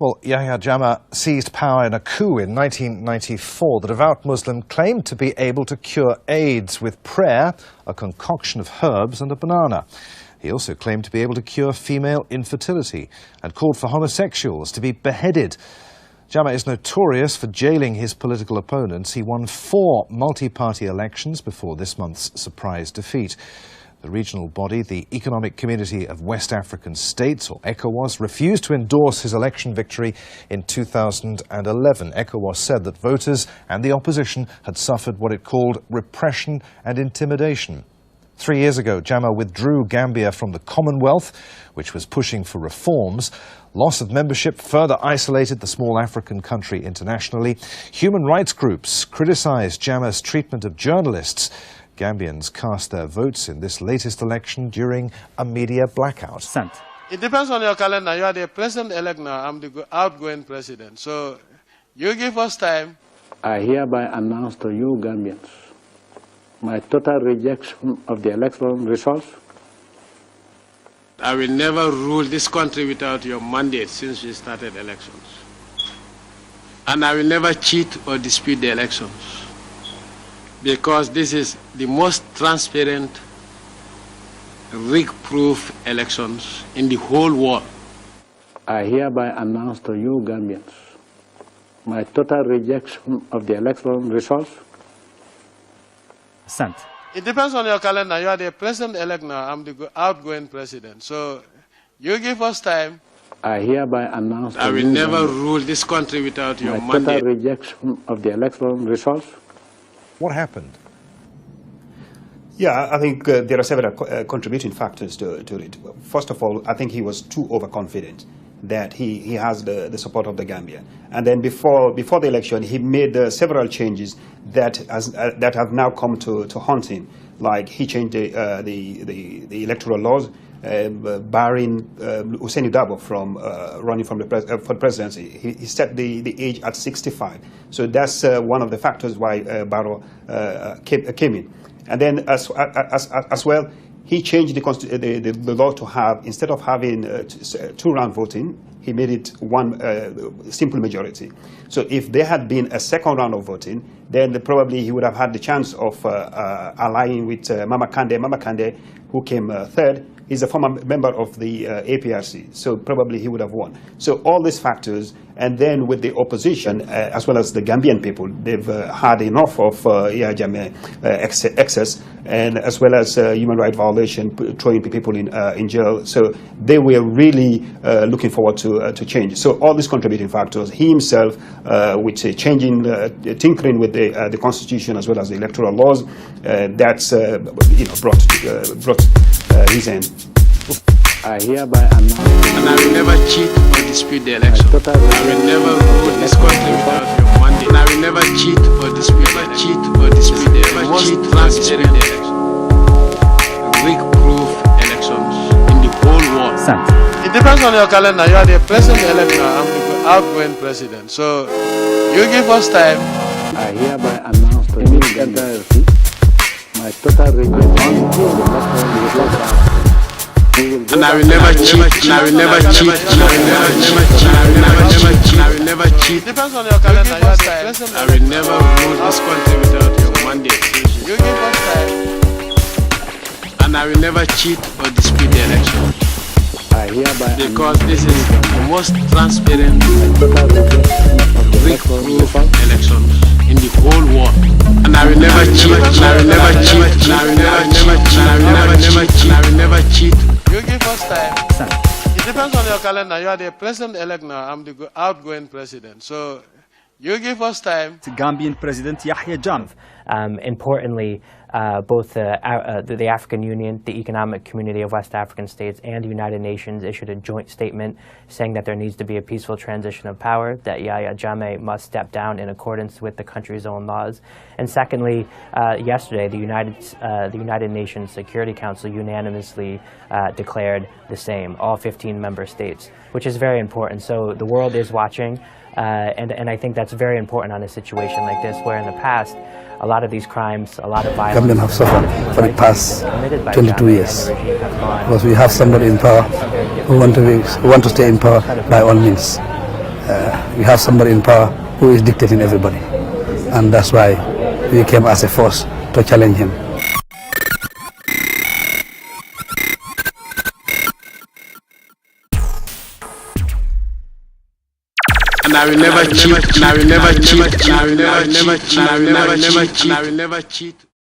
Well, Yahya Jammeh seized power in a coup in 1994. The devout Muslim claimed to be able to cure AIDS with prayer, a concoction of herbs and a banana. He also claimed to be able to cure female infertility and called for homosexuals to be beheaded. Jammeh is notorious for jailing his political opponents. He won 4 multi-party elections before this month's surprise defeat. The regional body, the Economic Community of West African States, or ECOWAS, refused to endorse his election victory in 2011. ECOWAS said that voters and the opposition had suffered what it called repression and intimidation. 3 years ago, Jammeh withdrew Gambia from the Commonwealth, which was pushing for reforms. Loss of membership further isolated the small African country internationally. Human rights groups criticized Jammeh's treatment of journalists. Gambians cast their votes in this latest election during a media blackout. It depends on your calendar. You are the president-elect now. I'm the outgoing president. So you give us time. I hereby announce to you, Gambians, my total rejection of the electoral results. I will never rule this country without your mandate since we started elections. And I will never cheat or dispute the elections, because this is the most transparent, rig-proof elections in the whole world. I hereby announce to you, Gambians, my total rejection of the electoral results. It depends on your calendar. You are the president-elect now. I'm the outgoing president. So you give us time. I hereby announce I will never rule this country without your mandate. My total rejection of the electoral results. What happened? Yeah, I think there are several contributing factors to it. First of all, I think he was too overconfident that he has the support of the Gambia. And then before the election, he made several changes that have now come to haunt him. Like he changed the electoral laws, barring Hussein Dabo from running for the presidency. He set the age at 65. So that's one of the factors why Barrow came in. And then as well, he changed the law to have, instead of having 2-round voting, he made it one simple majority. So if there had been a second round of voting, then probably he would have had the chance of allying with Mama Kande. Mama Kande, who came third, is a former member of the APRC, so probably he would have won. So all these factors, and then with the opposition, as well as the Gambian people, they've had enough of Yahya Jammeh excess, and as well as human rights violation, throwing people in jail. So they were really looking forward to change. So all these contributing factors, he himself, with changing, tinkering with the constitution as well as the electoral laws, that's brought his end. I hereby announce. And I will never cheat or dispute the election. I will never rule this country without your mandate. And I will never cheat or dispute the election. Transparent election. Rig-proof elections in the whole world. It depends on your calendar. You are the president-elect now. I'm the outgoing president. So you give us time. I hereby announce to you, Gambians, my total rejection. And I will never cheat, and I will never cheat, and I will never cheat, and I will never cheat, and I will never cheat. Depends on your calendar. I will never rule this country without your mandate. You give us time. And I will never cheat or dispute the election. Because this is the most transparent, rig-proof elections in the whole world. And I will never cheat, and I will never cheat, and I will never cheat, and I will never cheat, and I will never cheat. You give us time. It depends on your calendar. You are the president-elect now. I'm the outgoing president. So you give us time. Gambian President Yahya Jammeh. Importantly, both the African Union, the Economic Community of West African States, and the United Nations issued a joint statement saying that there needs to be a peaceful transition of power, that Yahya Jammeh must step down in accordance with the country's own laws. And secondly, yesterday, the United Nations Security Council unanimously declared the same, all 15 member states, which is very important. So the world is watching, and I think that's very important on a situation like this, where in the past, a lot of these crimes, a lot of violence, Gambians have suffered for the past 22 years because we have somebody in power who want to stay in power by all means. we have somebody in power who is dictating everybody. And that's why we came as a force to challenge him. And I will never cheat, and I will never cheat, and I will never cheat, and I will never cheat, and I will never cheat.